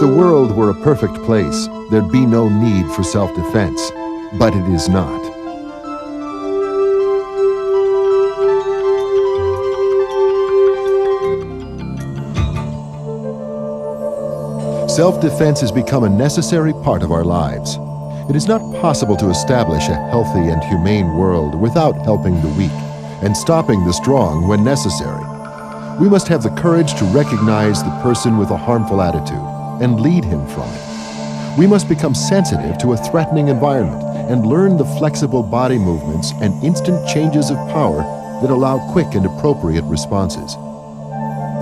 the world were a perfect place, there'd be no need for self-defense. But it is not. Self-defense has become a necessary part of our lives. It is not possible to establish a healthy and humane world without helping the weak and stopping the strong when necessary. We must have the courage to recognize the person with a harmful attitude and lead him from it. We must become sensitive to a threatening environment and learn the flexible body movements and instant changes of power that allow quick and appropriate responses.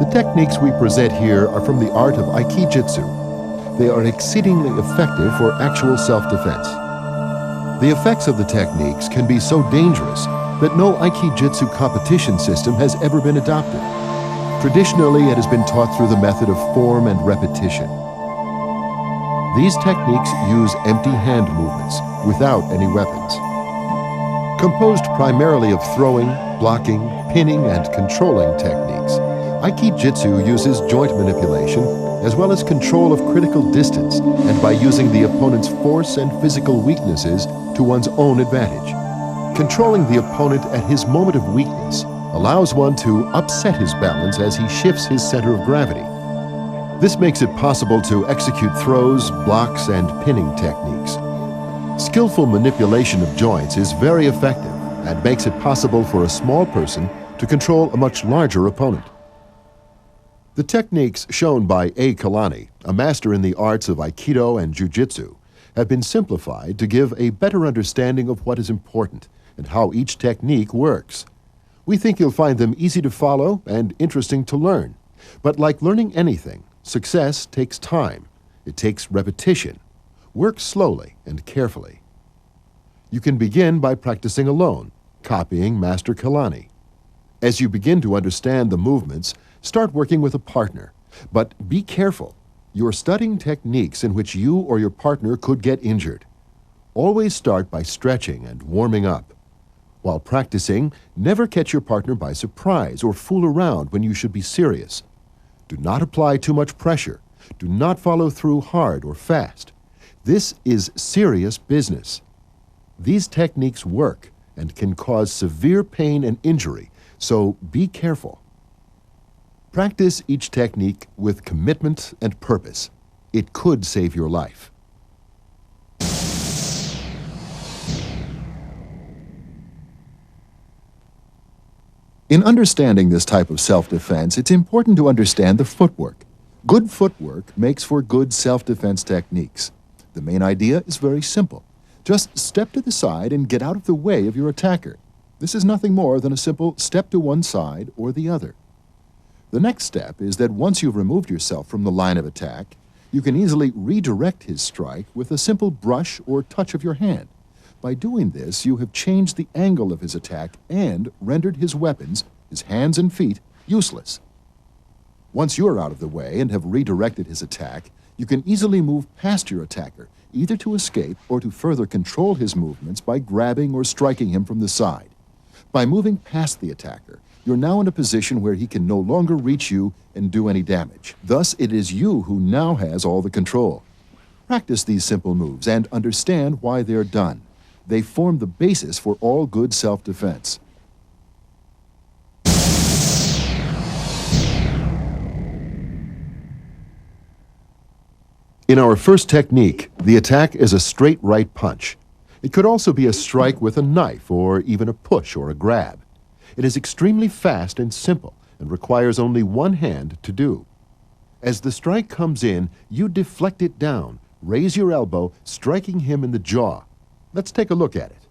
The techniques we present here are from the art of Aikijitsu. They are exceedingly effective for actual self-defense. The effects of the techniques can be so dangerous that no Aikijitsu competition system has ever been adopted. Traditionally, it has been taught through the method of form and repetition. These techniques use empty hand movements without any weapons. Composed primarily of throwing, blocking, pinning, and controlling techniques, Aikijitsu uses joint manipulation as well as control of critical distance and by using the opponent's force and physical weaknesses to one's own advantage. Controlling the opponent at his moment of weakness allows one to upset his balance as he shifts his center of gravity. This makes it possible to execute throws, blocks, and pinning techniques. Skillful manipulation of joints is very effective and makes it possible for a small person to control a much larger opponent. The techniques shown by A. Kalani, a master in the arts of Aikido and Jiu-Jitsu, have been simplified to give a better understanding of what is important and how each technique works. We think you'll find them easy to follow and interesting to learn. But like learning anything, success takes time. It takes repetition. Work slowly and carefully. You can begin by practicing alone, copying Master Kalani. As you begin to understand the movements, start working with a partner. But be careful. You're studying techniques in which you or your partner could get injured. Always start by stretching and warming up. While practicing, never catch your partner by surprise or fool around when you should be serious. Do not apply too much pressure. Do not follow through hard or fast. This is serious business. These techniques work and can cause severe pain and injury, so be careful. Practice each technique with commitment and purpose. It could save your life. In understanding this type of self-defense, it's important to understand the footwork. Good footwork makes for good self-defense techniques. The main idea is very simple. Just step to the side and get out of the way of your attacker. This is nothing more than a simple step to one side or the other. The next step is that once you've removed yourself from the line of attack, you can easily redirect his strike with a simple brush or touch of your hand. By doing this, you have changed the angle of his attack and rendered his weapons, his hands and feet, useless. Once you are out of the way and have redirected his attack, you can easily move past your attacker, either to escape or to further control his movements by grabbing or striking him from the side. By moving past the attacker, you're now in a position where he can no longer reach you and do any damage. Thus, it is you who now has all the control. Practice these simple moves and understand why they're done. They form the basis for all good self-defense. In our first technique, the attack is a straight right punch. It could also be a strike with a knife or even a push or a grab. It is extremely fast and simple and requires only one hand to do. As the strike comes in, you deflect it down, raise your elbow, striking him in the jaw. Let's take a look at it.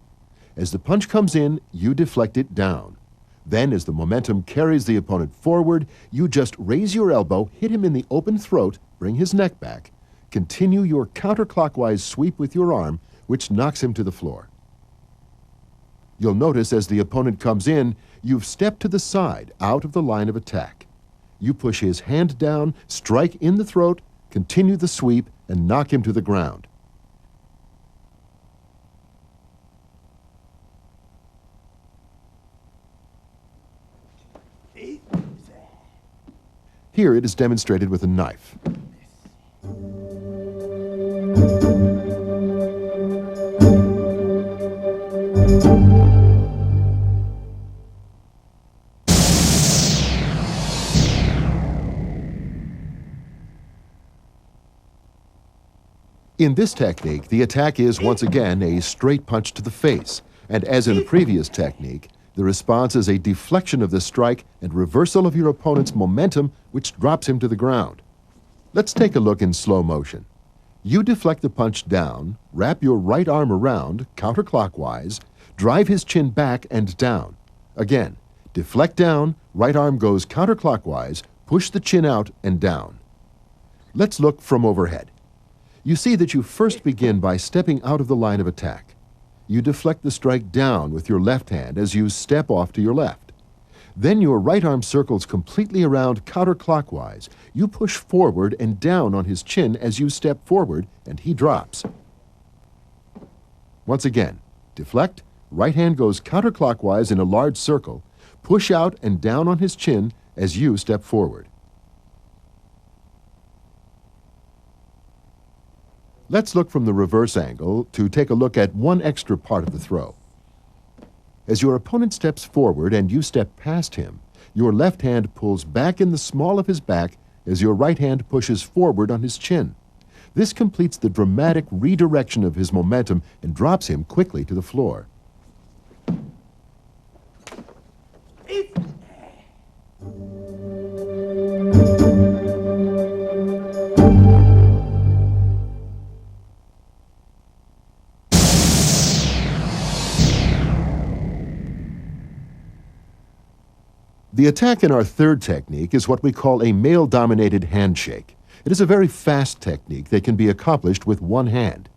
As the punch comes in, you deflect it down. Then, as the momentum carries the opponent forward, you just raise your elbow, hit him in the open throat, bring his neck back. Continue your counterclockwise sweep with your arm, which knocks him to the floor. You'll notice as the opponent comes in, you've stepped to the side, out of the line of attack. You push his hand down, strike in the throat, continue the sweep, and knock him to the ground. Here it is demonstrated with a knife. In this technique, the attack is once again a straight punch to the face, and as in the previous technique, the response is a deflection of the strike and reversal of your opponent's momentum, which drops him to the ground. Let's take a look in slow motion. You deflect the punch down, wrap your right arm around, counterclockwise, drive his chin back and down. Again, deflect down, right arm goes counterclockwise, push the chin out and down. Let's look from overhead. You see that you first begin by stepping out of the line of attack. You deflect the strike down with your left hand as you step off to your left. Then your right arm circles completely around counterclockwise. You push forward and down on his chin as you step forward, and he drops. Once again, deflect, right hand goes counterclockwise in a large circle, push out and down on his chin as you step forward. Let's look from the reverse angle to take a look at one extra part of the throw. As your opponent steps forward and you step past him, your left hand pulls back in the small of his back as your right hand pushes forward on his chin. This completes the dramatic redirection of his momentum and drops him quickly to the floor. The attack in our third technique is what we call a male-dominated handshake. It is a very fast technique that can be accomplished with one hand.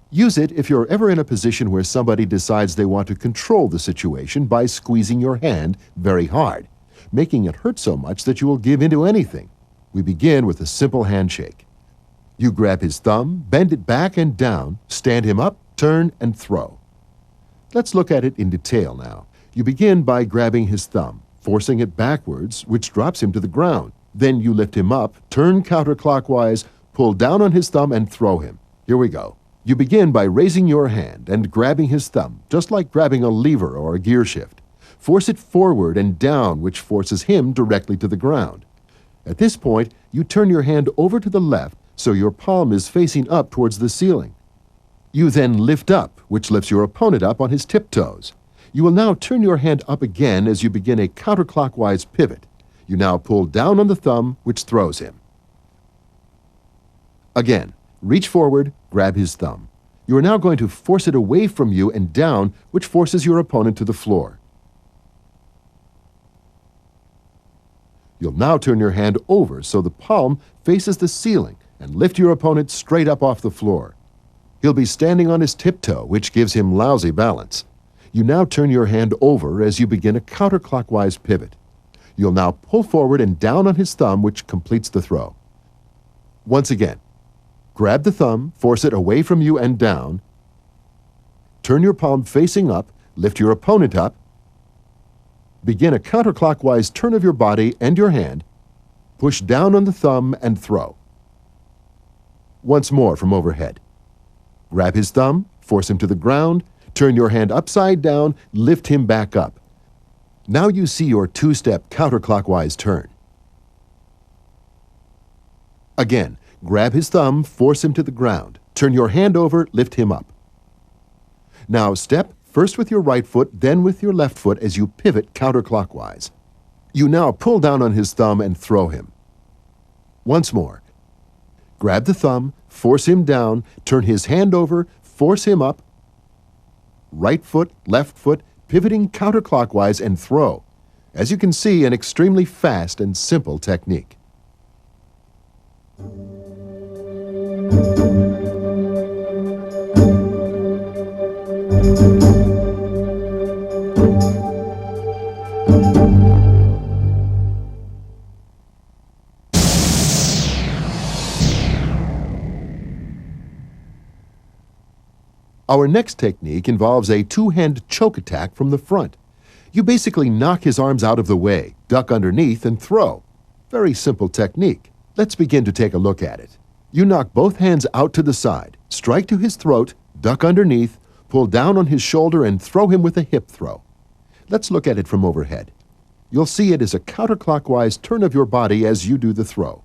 Use it if you're ever in a position where somebody decides they want to control the situation by squeezing your hand very hard, making it hurt so much that you will give into anything. We begin with a simple handshake. You grab his thumb, bend it back and down, stand him up, turn, and throw. Let's look at it in detail now. You begin by grabbing his thumb, forcing it backwards, which drops him to the ground. Then you lift him up, turn counterclockwise, pull down on his thumb, and throw him. Here we go. You begin by raising your hand and grabbing his thumb, just like grabbing a lever or a gear shift. Force it forward and down, which forces him directly to the ground. At this point, you turn your hand over to the left so your palm is facing up towards the ceiling. You then lift up, which lifts your opponent up on his tiptoes. You will now turn your hand up again as you begin a counterclockwise pivot. You now pull down on the thumb, which throws him. Again, reach forward, grab his thumb. You are now going to force it away from you and down, which forces your opponent to the floor. You'll now turn your hand over so the palm faces the ceiling and lift your opponent straight up off the floor. He'll be standing on his tiptoe, which gives him lousy balance. You now turn your hand over as you begin a counterclockwise pivot. You'll now pull forward and down on his thumb, which completes the throw. Once again, grab the thumb, force it away from you and down. Turn your palm facing up, lift your opponent up. Begin a counterclockwise turn of your body and your hand. Push down on the thumb and throw. Once more from overhead. Grab his thumb, force him to the ground, turn your hand upside down, lift him back up. Now you see your two-step counterclockwise turn. Again, grab his thumb, force him to the ground. Turn your hand over, lift him up. Now step first with your right foot, then with your left foot as you pivot counterclockwise. You now pull down on his thumb and throw him. Once more. Grab the thumb, force him down, turn his hand over, force him up. Right foot, left foot, pivoting counterclockwise and throw. As you can see, an extremely fast and simple technique. Our next technique involves a two-hand choke attack from the front. You basically knock his arms out of the way, duck underneath, and throw. Very simple technique. Let's begin to take a look at it. You knock both hands out to the side, strike to his throat, duck underneath, pull down on his shoulder, and throw him with a hip throw. Let's look at it from overhead. You'll see it as a counterclockwise turn of your body as you do the throw.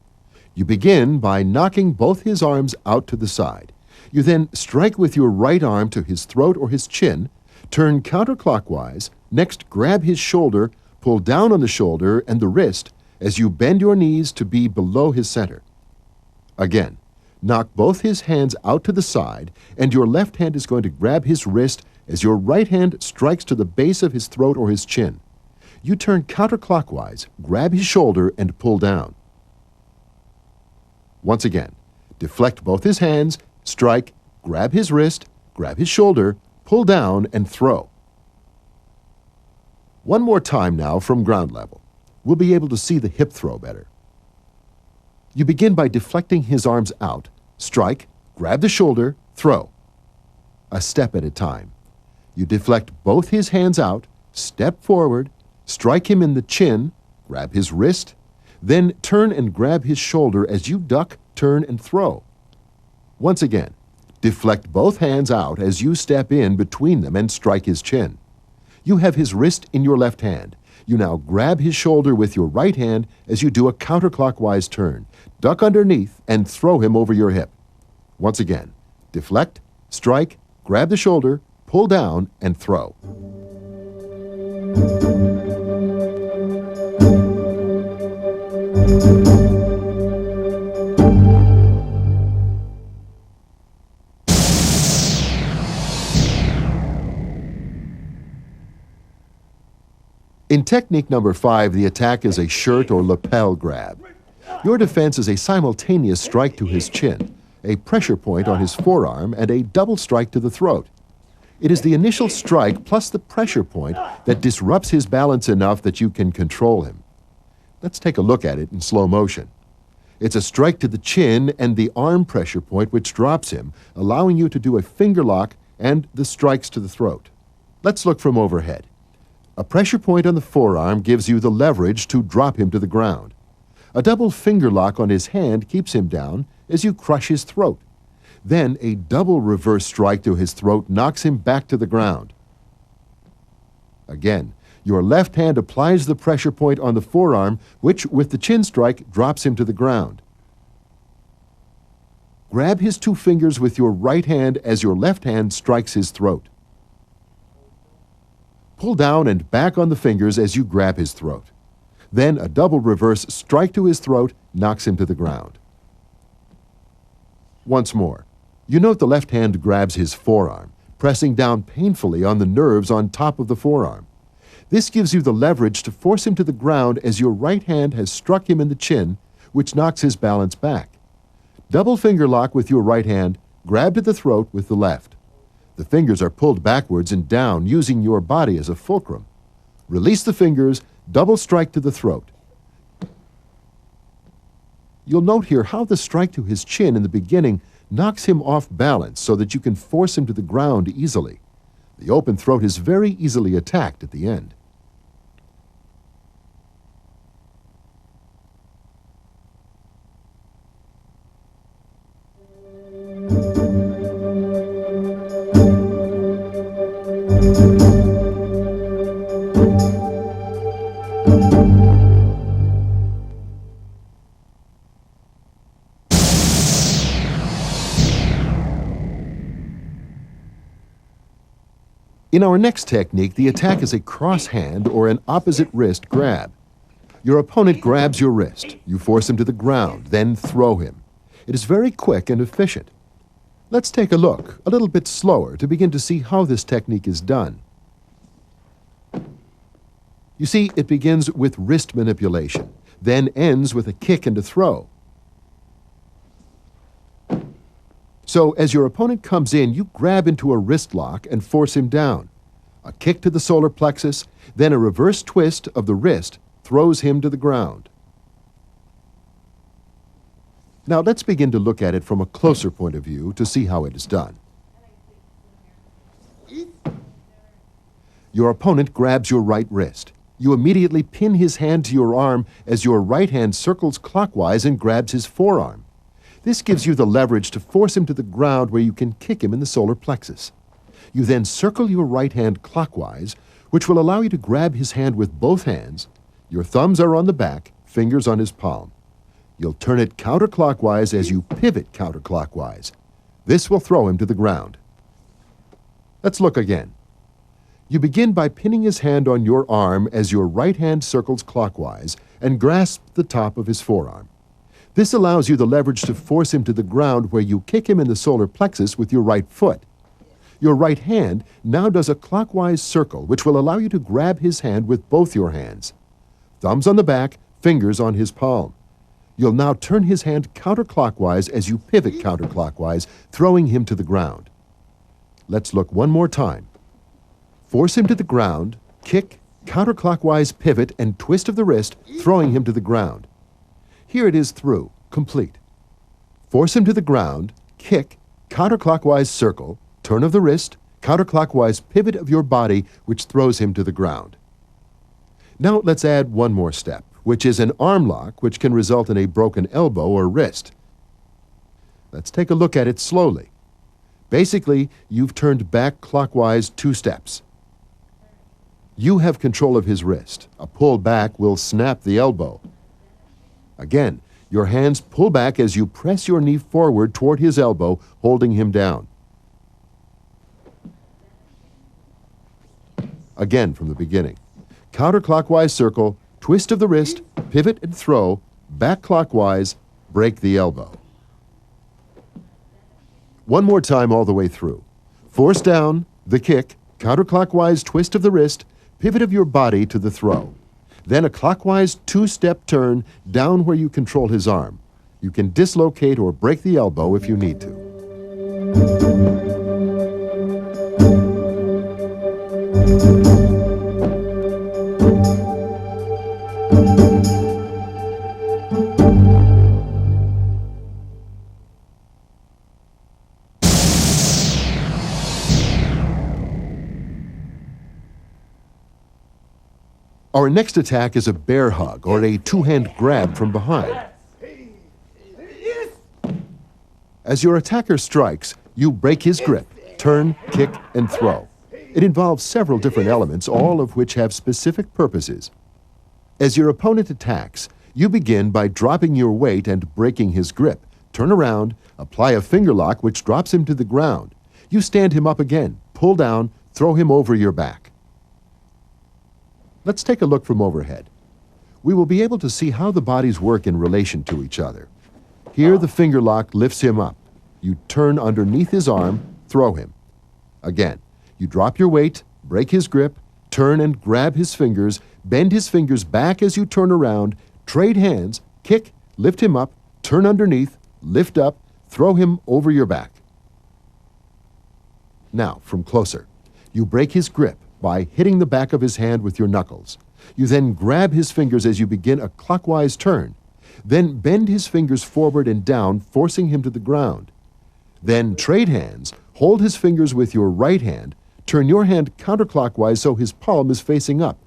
You begin by knocking both his arms out to the side. You then strike with your right arm to his throat or his chin, turn counterclockwise, next grab his shoulder, pull down on the shoulder and the wrist as you bend your knees to be below his center. Again, knock both his hands out to the side, and your left hand is going to grab his wrist as your right hand strikes to the base of his throat or his chin. You turn counterclockwise, grab his shoulder, and pull down. Once again, deflect both his hands, strike, grab his wrist, grab his shoulder, pull down, and throw. One more time now from ground level. We'll be able to see the hip throw better. You begin by deflecting his arms out, strike, grab the shoulder, throw. A step at a time. You deflect both his hands out, step forward, strike him in the chin, grab his wrist, then turn and grab his shoulder as you duck, turn, and throw. Once again, deflect both hands out as you step in between them and strike his chin. You have his wrist in your left hand. You now grab his shoulder with your right hand as you do a counterclockwise turn, duck underneath, and throw him over your hip. Once again, deflect, strike, grab the shoulder, pull down, and throw. In technique number 5, the attack is a shirt or lapel grab. Your defense is a simultaneous strike to his chin, a pressure point on his forearm, and a double strike to the throat. It is the initial strike plus the pressure point that disrupts his balance enough that you can control him. Let's take a look at it in slow motion. It's a strike to the chin and the arm pressure point which drops him, allowing you to do a finger lock and the strikes to the throat. Let's look from overhead. A pressure point on the forearm gives you the leverage to drop him to the ground. A double finger lock on his hand keeps him down as you crush his throat. Then a double reverse strike to his throat knocks him back to the ground. Again, your left hand applies the pressure point on the forearm, which, with the chin strike, drops him to the ground. Grab his two fingers with your right hand as your left hand strikes his throat. Pull down and back on the fingers as you grab his throat. Then a double reverse strike to his throat knocks him to the ground. Once more, you note the left hand grabs his forearm, pressing down painfully on the nerves on top of the forearm. This gives you the leverage to force him to the ground as your right hand has struck him in the chin, which knocks his balance back. Double finger lock with your right hand, grab to the throat with the left. The fingers are pulled backwards and down using your body as a fulcrum. Release the fingers, double strike to the throat. You'll note here how the strike to his chin in the beginning knocks him off balance so that you can force him to the ground easily. The open throat is very easily attacked at the end. In our next technique, the attack is a cross hand or an opposite wrist grab. Your opponent grabs your wrist. You force him to the ground, then throw him. It is very quick and efficient. Let's take a look, a little bit slower, to begin to see how this technique is done. You see, it begins with wrist manipulation, then ends with a kick and a throw. So, as your opponent comes in, you grab into a wrist lock and force him down. A kick to the solar plexus, then a reverse twist of the wrist throws him to the ground. Now, let's begin to look at it from a closer point of view to see how it is done. Your opponent grabs your right wrist. You immediately pin his hand to your arm as your right hand circles clockwise and grabs his forearm. This gives you the leverage to force him to the ground where you can kick him in the solar plexus. You then circle your right hand clockwise, which will allow you to grab his hand with both hands. Your thumbs are on the back, fingers on his palm. You'll turn it counterclockwise as you pivot counterclockwise. This will throw him to the ground. Let's look again. You begin by pinning his hand on your arm as your right hand circles clockwise and grasp the top of his forearm. This allows you the leverage to force him to the ground where you kick him in the solar plexus with your right foot. Your right hand now does a clockwise circle, which will allow you to grab his hand with both your hands. Thumbs on the back, fingers on his palm. You'll now turn his hand counterclockwise as you pivot counterclockwise, throwing him to the ground. Let's look one more time. Force him to the ground, kick, counterclockwise pivot, and twist of the wrist, throwing him to the ground. Here it is through, complete. Force him to the ground, kick, counterclockwise circle, turn of the wrist, counterclockwise pivot of your body, which throws him to the ground. Now let's add one more step, which is an arm lock, which can result in a broken elbow or wrist. Let's take a look at it slowly. Basically, you've turned back clockwise 2 steps. You have control of his wrist. A pull back will snap the elbow. Again, your hands pull back as you press your knee forward toward his elbow, holding him down. Again from the beginning. Counterclockwise circle, twist of the wrist, pivot and throw, back clockwise, break the elbow. One more time all the way through. Force down, the kick, counterclockwise twist of the wrist, pivot of your body to the throw. Then a clockwise 2-step turn down where you control his arm. You can dislocate or break the elbow if you need to. Our next attack is a bear hug, or a 2-hand grab from behind. As your attacker strikes, you break his grip, turn, kick, and throw. It involves several different elements, all of which have specific purposes. As your opponent attacks, you begin by dropping your weight and breaking his grip. Turn around, apply a finger lock which drops him to the ground. You stand him up again, pull down, throw him over your back. Let's take a look from overhead. We will be able to see how the bodies work in relation to each other. Here the finger lock lifts him up. You turn underneath his arm, throw him. Again, you drop your weight, break his grip, turn and grab his fingers, bend his fingers back as you turn around, trade hands, kick, lift him up, turn underneath, lift up, throw him over your back. Now, from closer, you break his grip by hitting the back of his hand with your knuckles. You then grab his fingers as you begin a clockwise turn. Then bend his fingers forward and down, forcing him to the ground. Then trade hands, hold his fingers with your right hand, turn your hand counterclockwise so his palm is facing up.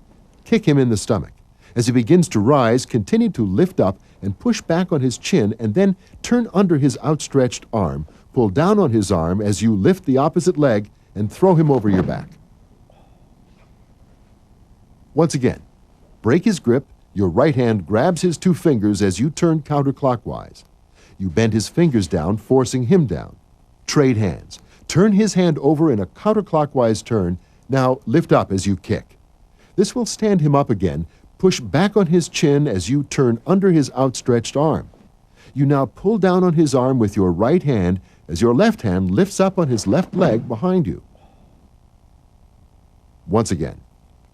Kick him in the stomach. As he begins to rise, continue to lift up and push back on his chin, and then turn under his outstretched arm, pull down on his arm as you lift the opposite leg and throw him over your back. Once again, break his grip, your right hand grabs his 2 fingers as you turn counterclockwise. You bend his fingers down, forcing him down. Trade hands. Turn his hand over in a counterclockwise turn. Now lift up as you kick. This will stand him up again. Push back on his chin as you turn under his outstretched arm. You now pull down on his arm with your right hand as your left hand lifts up on his left leg behind you. Once again,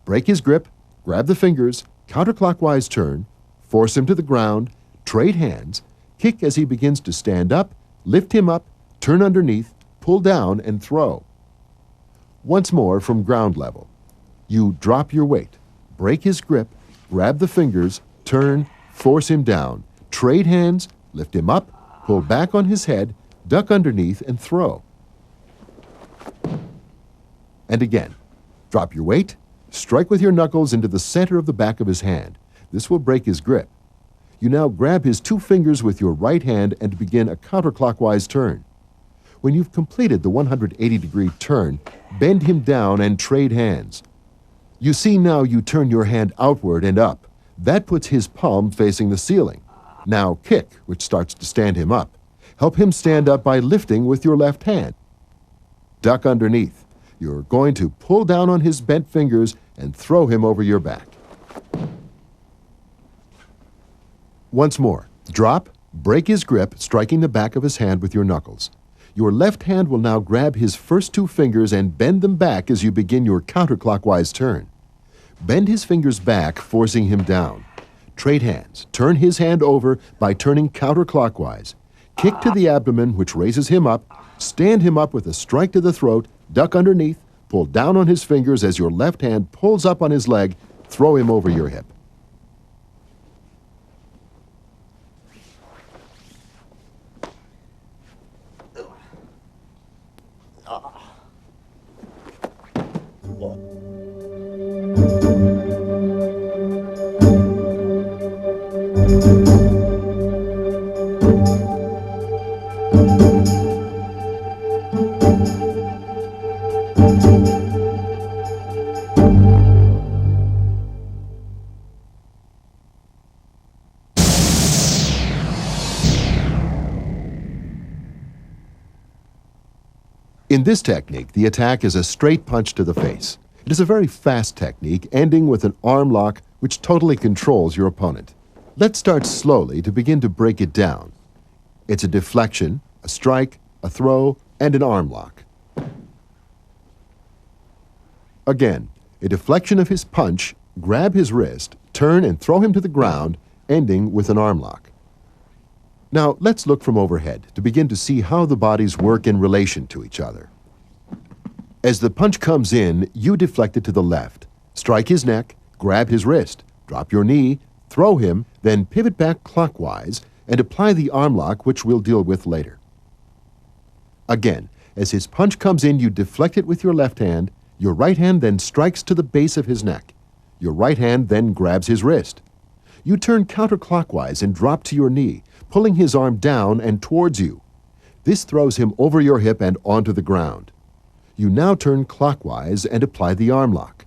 break his grip, grab the fingers, counterclockwise turn, force him to the ground, trade hands, kick as he begins to stand up, lift him up, turn underneath, pull down, and throw. Once more from ground level. You drop your weight, break his grip, grab the fingers, turn, force him down, trade hands, lift him up, pull back on his head, duck underneath, and throw. And again, drop your weight, strike with your knuckles into the center of the back of his hand. This will break his grip. You now grab his 2 fingers with your right hand and begin a counterclockwise turn. When you've completed the 180-degree turn, bend him down and trade hands. You see now you turn your hand outward and up. That puts his palm facing the ceiling. Now kick, which starts to stand him up. Help him stand up by lifting with your left hand. Duck underneath. You're going to pull down on his bent fingers and throw him over your back. Once more, drop, break his grip, striking the back of his hand with your knuckles. Your left hand will now grab his first 2 fingers and bend them back as you begin your counterclockwise turn. Bend his fingers back, forcing him down. Trade hands. Turn his hand over by turning counterclockwise. Kick to the abdomen, which raises him up. Stand him up with a strike to the throat. Duck underneath. Pull down on his fingers as your left hand pulls up on his leg. Throw him over your hip. In this technique, the attack is a straight punch to the face. It is a very fast technique, ending with an arm lock which totally controls your opponent. Let's start slowly to begin to break it down. It's a deflection, a strike, a throw, and an arm lock. Again, a deflection of his punch, grab his wrist, turn and throw him to the ground, ending with an arm lock. Now, let's look from overhead to begin to see how the bodies work in relation to each other. As the punch comes in, you deflect it to the left. Strike his neck, grab his wrist, drop your knee, throw him, then pivot back clockwise and apply the arm lock, which we'll deal with later. Again, as his punch comes in, you deflect it with your left hand. Your right hand then strikes to the base of his neck. Your right hand then grabs his wrist. You turn counterclockwise and drop to your knee, pulling his arm down and towards you. This throws him over your hip and onto the ground. You now turn clockwise and apply the arm lock.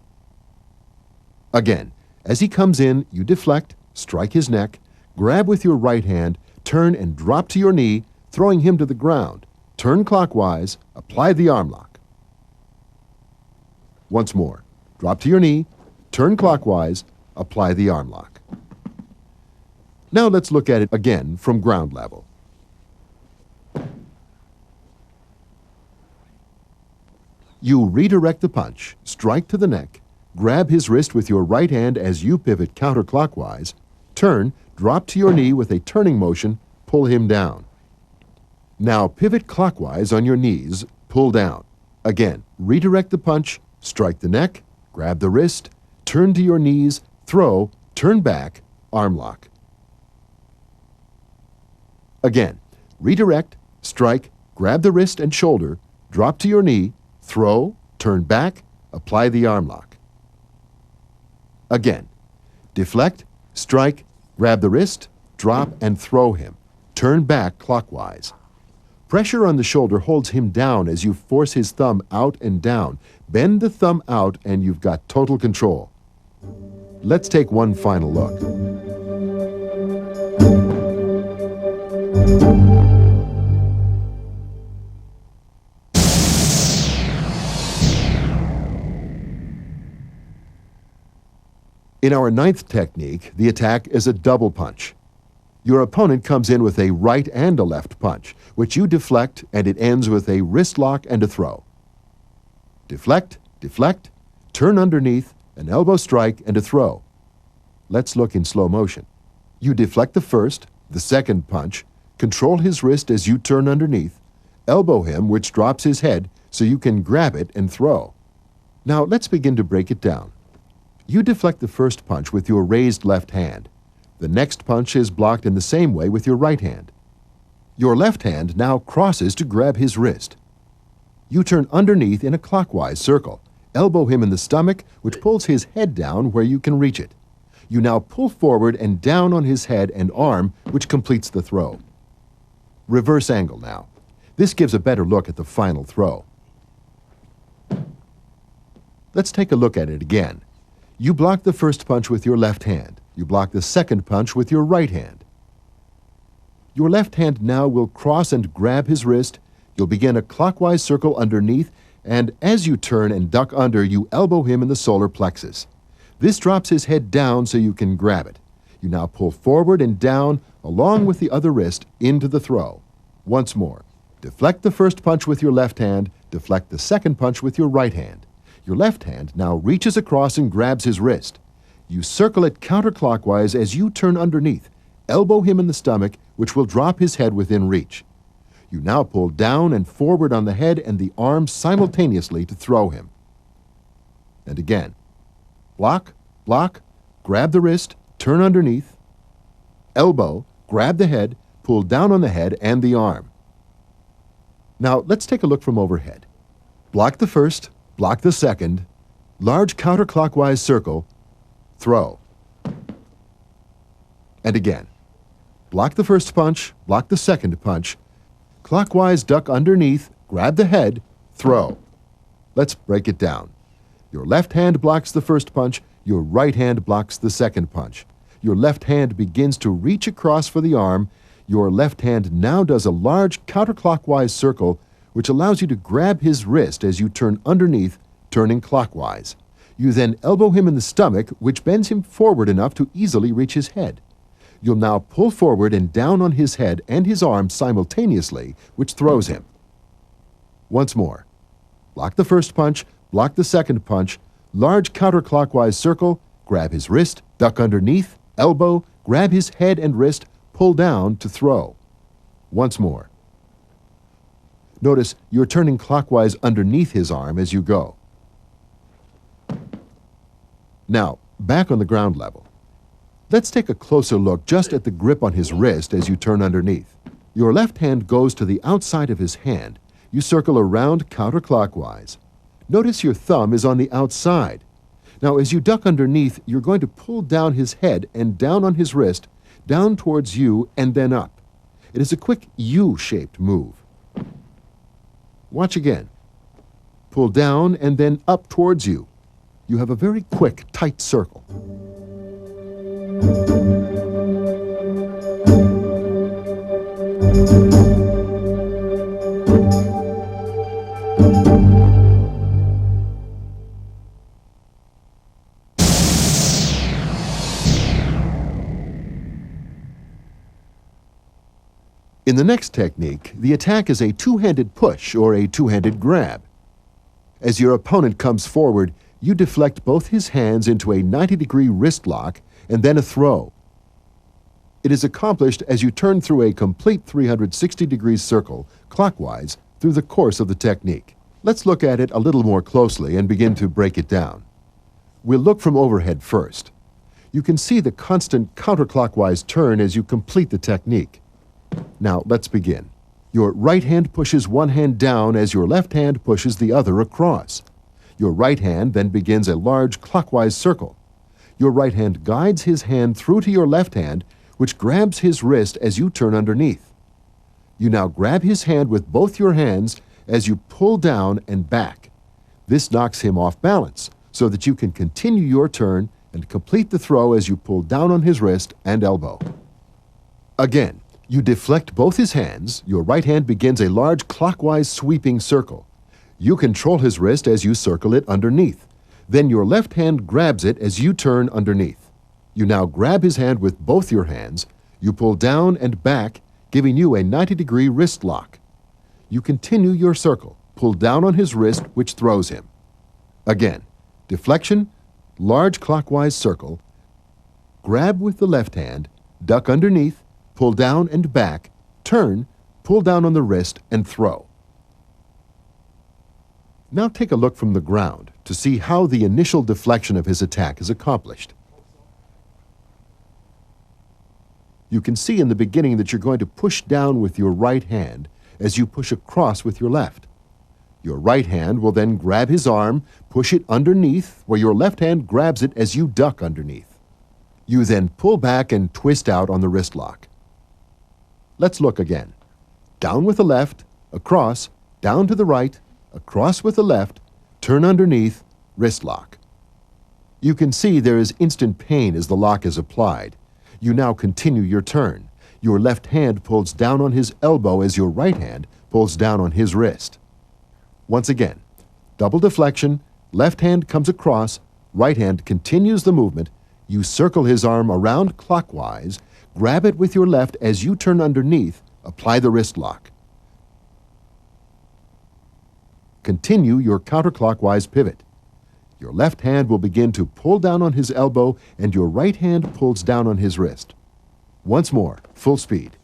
Again, as he comes in, you deflect, strike his neck, grab with your right hand, turn and drop to your knee, throwing him to the ground. Turn clockwise, apply the arm lock. Once more, drop to your knee, turn clockwise, apply the arm lock. Now let's look at it again from ground level. You redirect the punch, strike to the neck, grab his wrist with your right hand as you pivot counterclockwise, turn, drop to your knee with a turning motion, pull him down. Now pivot clockwise on your knees, pull down. Again, redirect the punch, strike the neck, grab the wrist, turn to your knees, throw, turn back, arm lock. Again, redirect, strike, grab the wrist and shoulder, drop to your knee, throw, turn back, apply the arm lock. Again, deflect, strike, grab the wrist, drop and throw him. Turn back clockwise. Pressure on the shoulder holds him down as you force his thumb out and down. Bend the thumb out and you've got total control. Let's take one final look. In our ninth technique, the attack is a double punch. Your opponent comes in with a right and a left punch, which you deflect, and it ends with a wrist lock and a throw. Deflect, deflect, turn underneath, an elbow strike, and a throw. Let's look in slow motion. You deflect the first, the second punch, control his wrist as you turn underneath, elbow him, which drops his head, so you can grab it and throw. Now let's begin to break it down. You deflect the first punch with your raised left hand. The next punch is blocked in the same way with your right hand. Your left hand now crosses to grab his wrist. You turn underneath in a clockwise circle, elbow him in the stomach, which pulls his head down where you can reach it. You now pull forward and down on his head and arm, which completes the throw. Reverse angle now. This gives a better look at the final throw. Let's take a look at it again. You block the first punch with your left hand. You block the second punch with your right hand. Your left hand now will cross and grab his wrist. You'll begin a clockwise circle underneath, and as you turn and duck under, you elbow him in the solar plexus. This drops his head down so you can grab it. You now pull forward and down, along with the other wrist, into the throw. Once more. Deflect the first punch with your left hand, deflect the second punch with your right hand. Your left hand now reaches across and grabs his wrist. You circle it counterclockwise as you turn underneath. Elbow him in the stomach, which will drop his head within reach. You now pull down and forward on the head and the arms simultaneously to throw him. And again. Block, block, grab the wrist, turn underneath. Elbow, grab the head, pull down on the head and the arm. Now let's take a look from overhead. Block the first, block the second, large counterclockwise circle, throw. And again. Block the first punch, block the second punch, clockwise duck underneath, grab the head, throw. Let's break it down. Your left hand blocks the first punch, your right hand blocks the second punch. Your left hand begins to reach across for the arm. Your left hand now does a large counterclockwise circle, which allows you to grab his wrist as you turn underneath, turning clockwise. You then elbow him in the stomach, which bends him forward enough to easily reach his head. You'll now pull forward and down on his head and his arm simultaneously, which throws him. Once more. Block the first punch, block the second punch, large counterclockwise circle, grab his wrist, duck underneath, elbow, grab his head and wrist, pull down to throw. Once more. Notice you're turning clockwise underneath his arm as you go. Now, back on the ground level. Let's take a closer look just at the grip on his wrist as you turn underneath. Your left hand goes to the outside of his hand. You circle around counterclockwise. Notice your thumb is on the outside. Now, as you duck underneath, you're going to pull down his head and down on his wrist, down towards you and then up. It is a quick U-shaped move. Watch again. Pull down and then up towards you. You have a very quick, tight circle. In the next technique, the attack is a two-handed push or a two-handed grab. As your opponent comes forward, you deflect both his hands into a 90-degree wrist lock and then a throw. It is accomplished as you turn through a complete 360-degree circle clockwise through the course of the technique. Let's look at it a little more closely and begin to break it down. We'll look from overhead first. You can see the constant counterclockwise turn as you complete the technique. Now, let's begin. Your right hand pushes one hand down as your left hand pushes the other across. Your right hand then begins a large clockwise circle. Your right hand guides his hand through to your left hand, which grabs his wrist as you turn underneath. You now grab his hand with both your hands as you pull down and back. This knocks him off balance so that you can continue your turn and complete the throw as you pull down on his wrist and elbow. Again, you deflect both his hands. Your right hand begins a large clockwise sweeping circle. You control his wrist as you circle it underneath. Then your left hand grabs it as you turn underneath. You now grab his hand with both your hands. You pull down and back, giving you a 90-degree wrist lock. You continue your circle, pull down on his wrist, which throws him. Again, deflection, large clockwise circle, grab with the left hand, duck underneath, pull down and back, turn, pull down on the wrist, and throw. Now take a look from the ground to see how the initial deflection of his attack is accomplished. You can see in the beginning that you're going to push down with your right hand as you push across with your left. Your right hand will then grab his arm, push it underneath, where your left hand grabs it as you duck underneath. You then pull back and twist out on the wrist lock. Let's look again. Down with the left, across, down to the right, across with the left, turn underneath, wrist lock. You can see there is instant pain as the lock is applied. You now continue your turn. Your left hand pulls down on his elbow as your right hand pulls down on his wrist. Once again, double deflection, left hand comes across, right hand continues the movement. You circle his arm around clockwise, grab it with your left as you turn underneath, apply the wrist lock. Continue your counterclockwise pivot. Your left hand will begin to pull down on his elbow and your right hand pulls down on his wrist. Once more, full speed.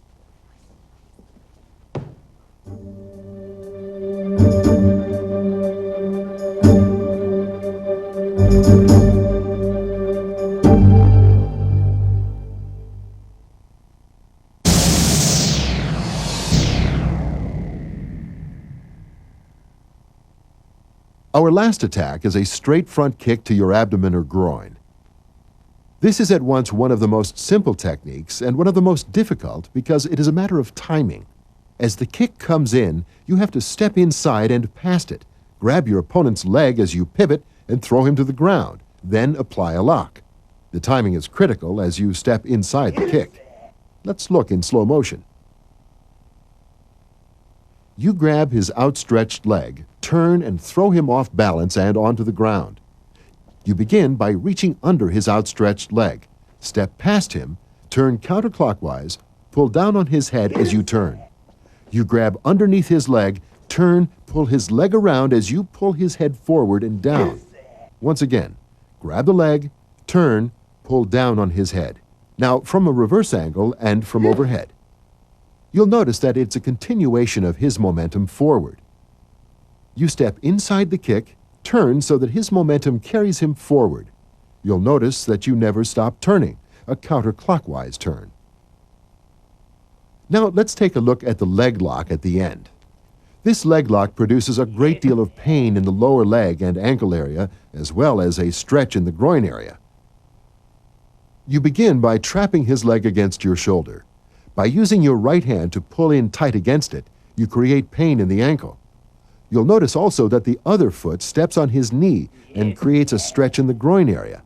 Our last attack is a straight front kick to your abdomen or groin. This is at once one of the most simple techniques and one of the most difficult because it is a matter of timing. As the kick comes in, you have to step inside and past it, grab your opponent's leg as you pivot and throw him to the ground, then apply a lock. The timing is critical as you step inside the kick. Let's look in slow motion. You grab his outstretched leg, turn and throw him off balance and onto the ground. You begin by reaching under his outstretched leg, step past him, turn counterclockwise, pull down on his head as you turn. You grab underneath his leg, turn, pull his leg around as you pull his head forward and down. Once again, grab the leg, turn, pull down on his head. Now from a reverse angle and from overhead. You'll notice that it's a continuation of his momentum forward. You step inside the kick, turn so that his momentum carries him forward. You'll notice that you never stop turning, a counterclockwise turn. Now let's take a look at the leg lock at the end. This leg lock produces a great deal of pain in the lower leg and ankle area, as well as a stretch in the groin area. You begin by trapping his leg against your shoulder. By using your right hand to pull in tight against it, you create pain in the ankle. You'll notice also that the other foot steps on his knee and creates a stretch in the groin area.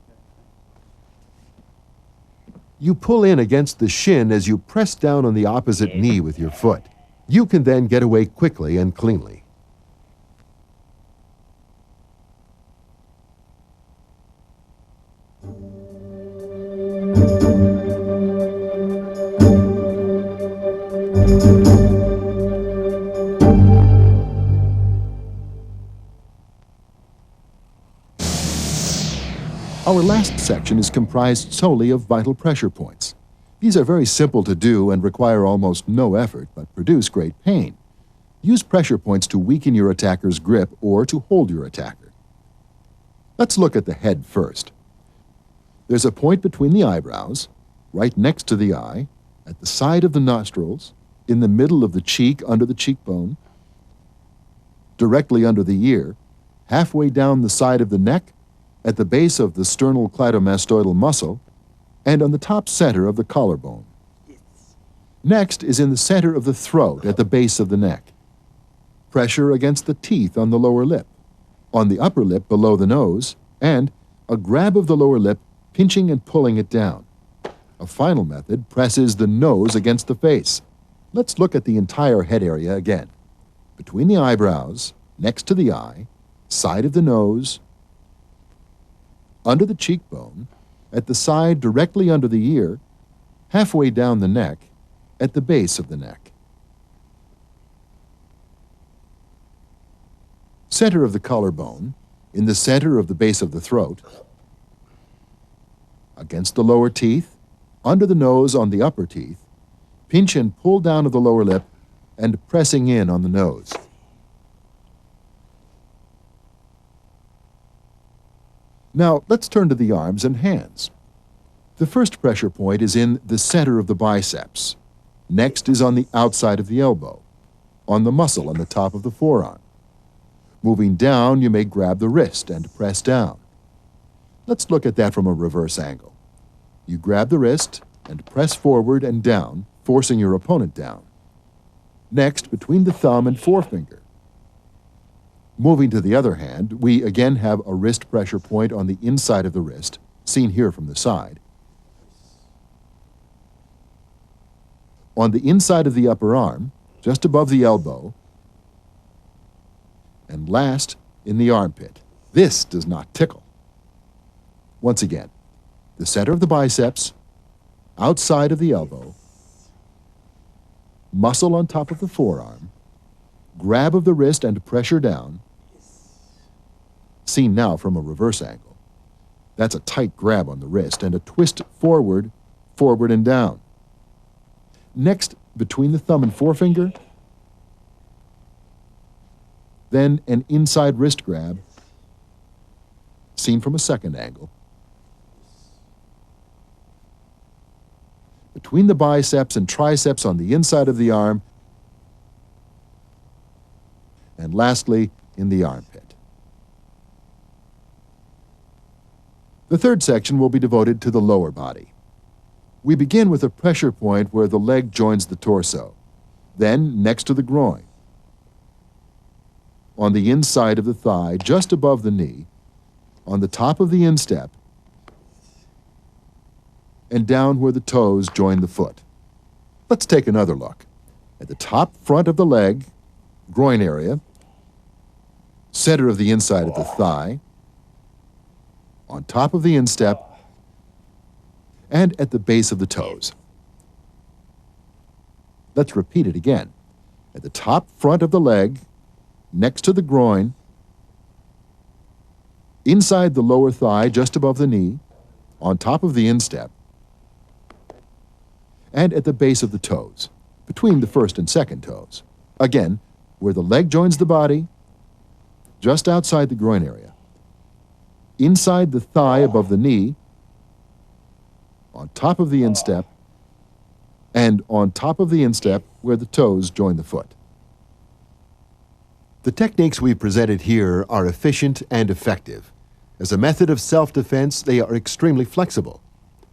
You pull in against the shin as you press down on the opposite knee with your foot. You can then get away quickly and cleanly. Our last section is comprised solely of vital pressure points. These are very simple to do and require almost no effort, but produce great pain. Use pressure points to weaken your attacker's grip or to hold your attacker. Let's look at the head first. There's a point between the eyebrows, right next to the eye, at the side of the nostrils, in the middle of the cheek under the cheekbone, directly under the ear, halfway down the side of the neck, at the base of the sternocleidomastoidal muscle, and on the top center of the collarbone. Next is in the center of the throat at the base of the neck. Pressure against the teeth on the lower lip, on the upper lip below the nose, and a grab of the lower lip, pinching and pulling it down. A final method presses the nose against the face. Let's look at the entire head area again. Between the eyebrows, next to the eye, side of the nose, under the cheekbone, at the side directly under the ear, halfway down the neck, at the base of the neck. Center of the collarbone, in the center of the base of the throat, against the lower teeth, under the nose on the upper teeth, pinch and pull down of the lower lip, and pressing in on the nose. Now, let's turn to the arms and hands. The first pressure point is in the center of the biceps. Next is on the outside of the elbow, on the muscle on the top of the forearm. Moving down, you may grab the wrist and press down. Let's look at that from a reverse angle. You grab the wrist and press forward and down, forcing your opponent down. Next, between the thumb and forefinger. Moving to the other hand, we again have a wrist pressure point on the inside of the wrist, seen here from the side. On the inside of the upper arm, just above the elbow, and last, in the armpit. This does not tickle. Once again, the center of the biceps, outside of the elbow, muscle on top of the forearm, grab of the wrist and pressure down, seen now from a reverse angle. That's a tight grab on the wrist and a twist forward, forward and down. Next, between the thumb and forefinger, then an inside wrist grab, seen from a second angle. Between the biceps and triceps on the inside of the arm, and lastly, in the armpit. The third section will be devoted to the lower body. We begin with a pressure point where the leg joins the torso, then next to the groin. On the inside of the thigh, just above the knee, on the top of the instep, and down where the toes join the foot. Let's take another look. At the top front of the leg, groin area, center of the inside of the thigh, on top of the instep, and at the base of the toes. Let's repeat it again. At the top front of the leg, next to the groin, inside the lower thigh just above the knee, on top of the instep, and at the base of the toes, between the first and second toes. Again, where the leg joins the body, just outside the groin area, inside the thigh above the knee, on top of the instep, and on top of the instep where the toes join the foot. The techniques we've presented here are efficient and effective. As a method of self-defense, they are extremely flexible.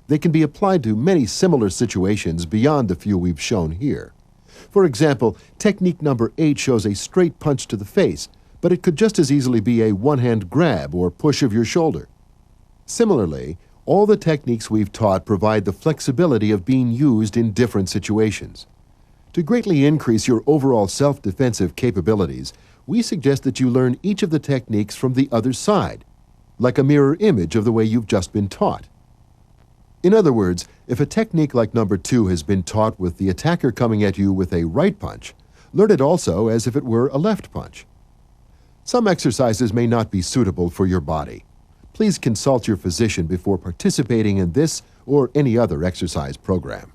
They can be applied to many similar situations beyond the few we've shown here. For example, technique number 8 shows a straight punch to the face, but it could just as easily be a one-hand grab or push of your shoulder. Similarly, all the techniques we've taught provide the flexibility of being used in different situations. To greatly increase your overall self-defensive capabilities, we suggest that you learn each of the techniques from the other side, like a mirror image of the way you've just been taught. In other words, if a technique like number 2 has been taught with the attacker coming at you with a right punch, learn it also as if it were a left punch. Some exercises may not be suitable for your body. Please consult your physician before participating in this or any other exercise program.